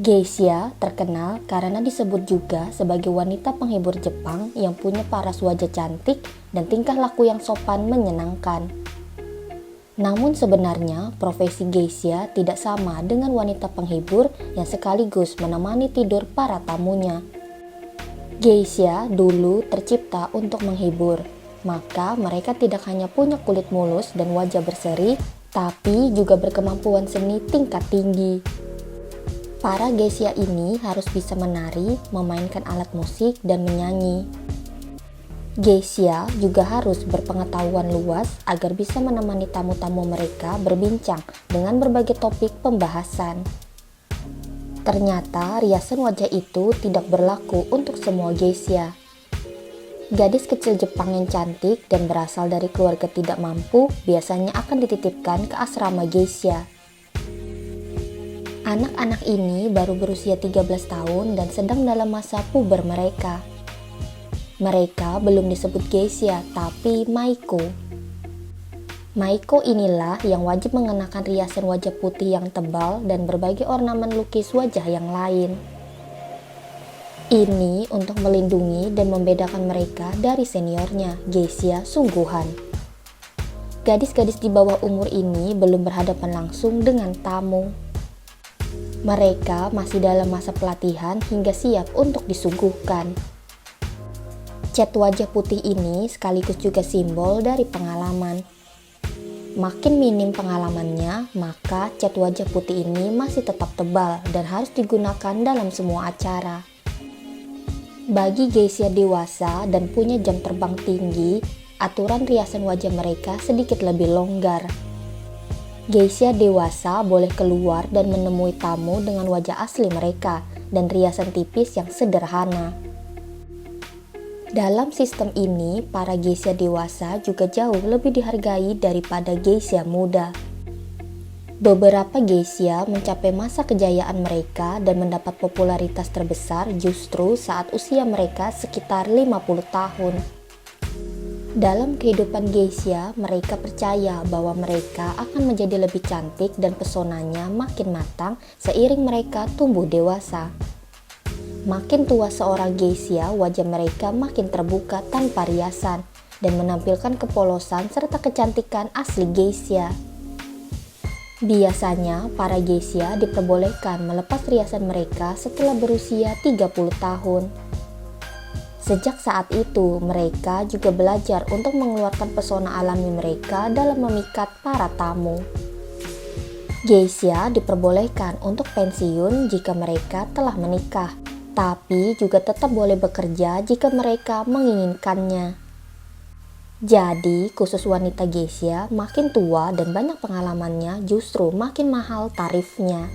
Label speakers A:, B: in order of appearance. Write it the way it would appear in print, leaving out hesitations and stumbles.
A: Geisha terkenal karena disebut juga sebagai wanita penghibur Jepang yang punya paras wajah cantik dan tingkah laku yang sopan menyenangkan. Namun sebenarnya profesi geisha tidak sama dengan wanita penghibur yang sekaligus menemani tidur para tamunya. Geisha dulu tercipta untuk menghibur, maka mereka tidak hanya punya kulit mulus dan wajah berseri, tapi juga berkemampuan seni tingkat tinggi. Para geisha ini harus bisa menari, memainkan alat musik, dan menyanyi. Geisha juga harus berpengetahuan luas agar bisa menemani tamu-tamu mereka berbincang dengan berbagai topik pembahasan. Ternyata riasan wajah itu tidak berlaku untuk semua geisha. Gadis kecil Jepang yang cantik dan berasal dari keluarga tidak mampu biasanya akan dititipkan ke asrama geisha. Anak-anak ini baru berusia 13 tahun dan sedang dalam masa puber mereka. Mereka belum disebut geisha, tapi maiko. Maiko inilah yang wajib mengenakan riasan wajah putih yang tebal dan berbagai ornamen lukis wajah yang lain. Ini untuk melindungi dan membedakan mereka dari seniornya, geisha sungguhan. Gadis-gadis di bawah umur ini belum berhadapan langsung dengan tamu. Mereka masih dalam masa pelatihan hingga siap untuk disuguhkan. Cat wajah putih ini sekaligus juga simbol dari pengalaman. Makin minim pengalamannya, maka cat wajah putih ini masih tetap tebal dan harus digunakan dalam semua acara. Bagi geisha dewasa dan punya jam terbang tinggi, aturan riasan wajah mereka sedikit lebih longgar. Geisha dewasa boleh keluar dan menemui tamu dengan wajah asli mereka dan riasan tipis yang sederhana. Dalam sistem ini, para geisha dewasa juga jauh lebih dihargai daripada geisha muda. Beberapa geisha mencapai masa kejayaan mereka dan mendapat popularitas terbesar justru saat usia mereka sekitar 50 tahun. Dalam kehidupan geisha, mereka percaya bahwa mereka akan menjadi lebih cantik dan pesonanya makin matang seiring mereka tumbuh dewasa. Makin tua seorang geisha, wajah mereka makin terbuka tanpa riasan dan menampilkan kepolosan serta kecantikan asli geisha. Biasanya, para geisha diperbolehkan melepas riasan mereka setelah berusia 30 tahun. Sejak saat itu, mereka juga belajar untuk mengeluarkan pesona alami mereka dalam memikat para tamu. Geisha diperbolehkan untuk pensiun jika mereka telah menikah, tapi juga tetap boleh bekerja jika mereka menginginkannya. Jadi, khusus wanita geisha makin tua dan banyak pengalamannya justru makin mahal tarifnya.